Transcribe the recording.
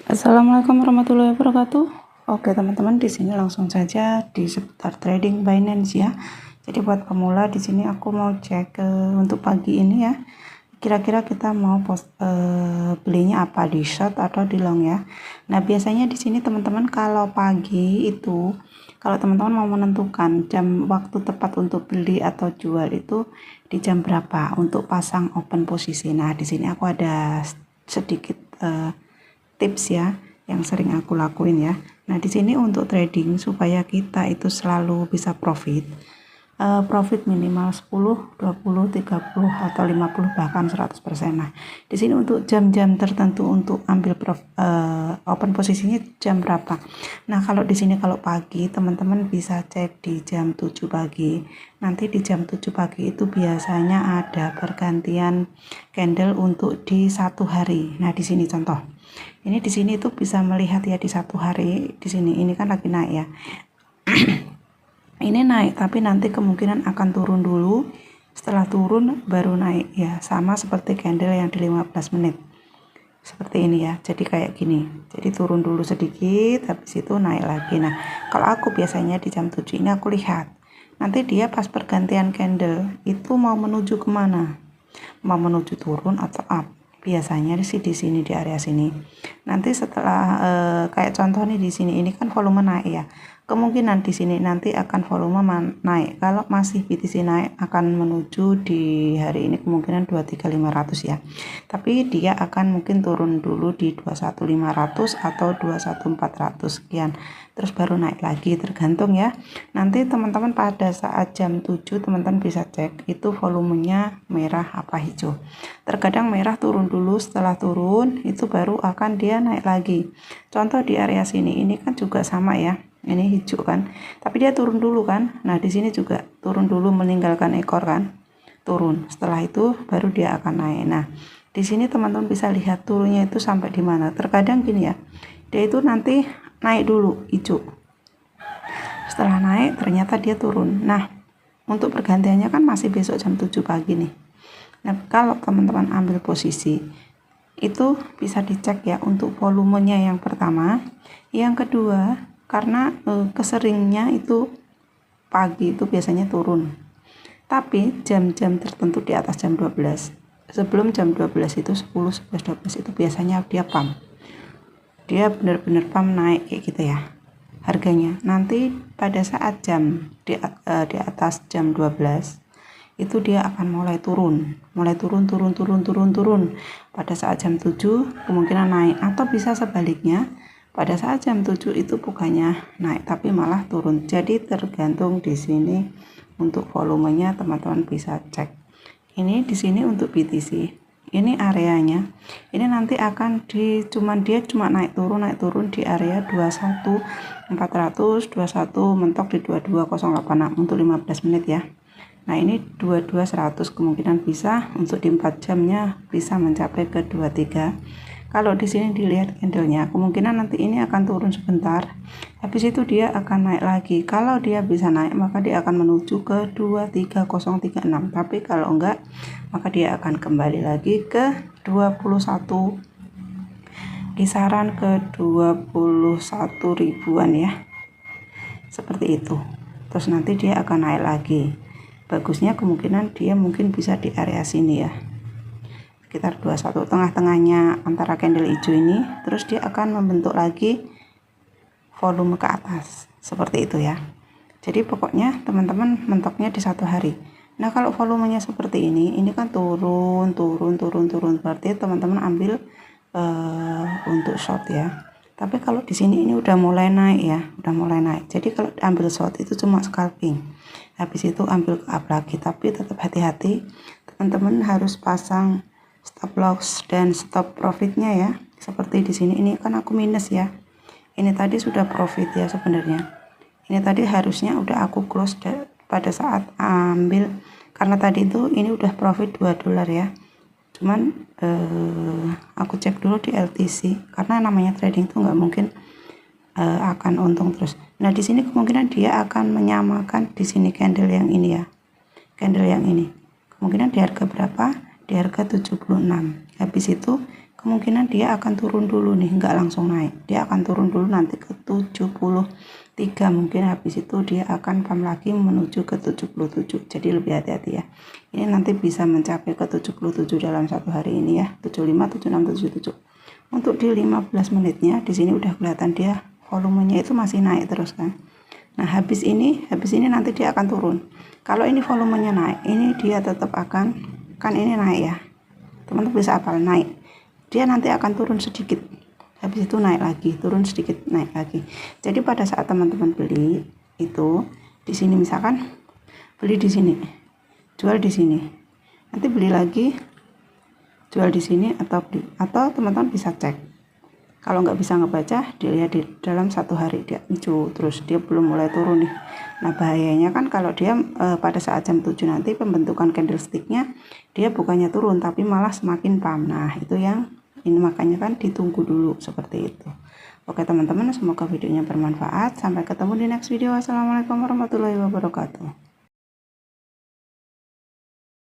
Assalamualaikum warahmatullahi wabarakatuh. Oke teman-teman, di sini langsung saja di seputar trading Binance ya. Jadi buat pemula di sini aku mau cek untuk pagi ini ya. Kira-kira kita mau belinya apa, di short atau di long ya. Nah biasanya di sini teman-teman kalau pagi itu, kalau teman-teman mau menentukan jam waktu tepat untuk beli atau jual itu di jam berapa untuk pasang open posisi. Nah di sini aku ada sedikit tips ya yang sering aku lakuin ya. Nah di sini untuk trading supaya kita itu selalu bisa profit minimal 10, 20, 30 atau 50 bahkan 100%. Nah di sini untuk jam-jam tertentu untuk ambil open posisinya jam berapa. Nah kalau di sini kalau pagi teman-teman bisa cek di jam 7 pagi. Nanti di jam 7 pagi itu biasanya ada pergantian candle untuk di satu hari. Nah di sini contoh. Ini di sini tuh bisa melihat ya di satu hari di sini ini kan lagi naik ya. Ini naik tapi nanti kemungkinan akan turun dulu. Setelah turun baru naik ya, sama seperti candle yang di 15 menit. Seperti ini ya. Jadi kayak gini. Jadi turun dulu sedikit habis itu naik lagi. Nah, kalau aku biasanya di jam 7 ini aku lihat. Nanti dia pas pergantian candle itu mau menuju kemana? Mau menuju turun atau up? Biasanya sih di sini di area sini. Nanti setelah kayak contoh nih di sini ini kan volume naik ya. Kemungkinan di sini nanti akan volume naik. Kalau masih BTC naik akan menuju di hari ini kemungkinan 23500 ya. Tapi dia akan mungkin turun dulu di 21500 atau 21400 sekian. Terus baru naik lagi tergantung ya. Nanti teman-teman pada saat jam 7 teman-teman bisa cek itu volumenya merah apa hijau. Terkadang merah turun dulu, setelah turun itu baru akan dia naik lagi. Contoh di area sini ini kan juga sama ya. Ini hijau kan. Tapi dia turun dulu kan. Nah, di sini juga turun dulu meninggalkan ekor kan. Turun. Setelah itu baru dia akan naik. Nah, di sini teman-teman bisa lihat turunnya itu sampai di mana. Terkadang gini ya. Dia itu nanti naik dulu hijau. Setelah naik ternyata dia turun. Nah, untuk pergantiannya kan masih besok jam 7 pagi nih. Nah, kalau teman-teman ambil posisi itu bisa dicek ya untuk volumenya yang pertama. Yang kedua, karena keseringnya itu pagi itu biasanya turun. Tapi jam-jam tertentu di atas jam 12. Sebelum jam 12 itu 10, 11, 12 itu biasanya dia pump. Dia benar-benar pump naik kayak gitu ya. Harganya nanti pada saat jam di atas jam 12 itu dia akan mulai turun pada saat jam 7 kemungkinan naik atau bisa sebaliknya pada saat jam 7 itu bukannya naik tapi malah turun. Jadi tergantung di sini untuk volumenya teman-teman bisa cek. Ini di sini untuk BTC. Ini areanya. Ini nanti akan dia cuma naik turun di area 21400, 21 mentok di 22086 untuk 15 menit ya. Nah ini 22100 kemungkinan bisa untuk di 4 jamnya bisa mencapai ke 23. Kalau di sini dilihat candlenya kemungkinan nanti ini akan turun sebentar. Habis itu dia akan naik lagi. Kalau dia bisa naik maka dia akan menuju ke 23036. Tapi kalau enggak maka dia akan kembali lagi ke 21 kisaran ke 21 ribuan ya. Seperti itu. Terus nanti dia akan naik lagi. Bagusnya kemungkinan dia mungkin bisa di area sini ya, sekitar 21 tengah-tengahnya antara candle hijau ini. Terus dia akan membentuk lagi volume ke atas seperti itu ya. Jadi pokoknya teman-teman mentoknya di satu hari. Nah kalau volumenya seperti ini kan turun berarti teman-teman ambil untuk short ya. Tapi kalau di sini ini udah mulai naik ya, jadi kalau ambil short itu cuma scalping. Habis itu ambil ke up lagi, tapi tetap hati-hati. Teman-teman harus pasang stop loss dan stop profitnya ya. Seperti di sini ini kan aku minus ya. Ini tadi sudah profit ya sebenarnya. Ini tadi harusnya udah aku close pada saat ambil, karena tadi itu ini udah profit $2 ya. Cuman aku cek dulu di LTC karena namanya trading tuh nggak mungkin akan untung terus. Nah di sini kemungkinan dia akan menyamakan di sini candle yang ini ya, kemungkinan di harga berapa, di harga 76. Habis itu kemungkinan dia akan turun dulu nih, nggak langsung naik. Dia akan turun dulu nanti ke 73, mungkin habis itu dia akan pump lagi menuju ke 77. Jadi lebih hati-hati ya. Ini nanti bisa mencapai ke 77 dalam satu hari ini ya, 75, 76, 77. Untuk di 15 menitnya di sini udah kelihatan dia volumenya itu masih naik terus kan. Nah, habis ini nanti dia akan turun. Kalau ini volumenya naik, ini dia tetap akan, kan ini naik ya. Teman-teman bisa hafal, naik. Dia nanti akan turun sedikit. Habis itu naik lagi, turun sedikit, naik lagi. Jadi pada saat teman-teman beli itu di sini, misalkan beli di sini, jual di sini, nanti beli lagi, jual di sini, atau teman-teman bisa cek. Kalau nggak bisa ngebaca, dilihat di dalam satu hari dia hijau, terus dia belum mulai turun nih. Nah, bahayanya kan kalau dia pada saat jam 7 nanti pembentukan candlesticknya dia bukannya turun tapi malah semakin pump. Nah, itu yang ini, makanya kan ditunggu dulu seperti itu. Oke teman-teman, semoga videonya bermanfaat. Sampai ketemu di next video. Assalamualaikum warahmatullahi wabarakatuh.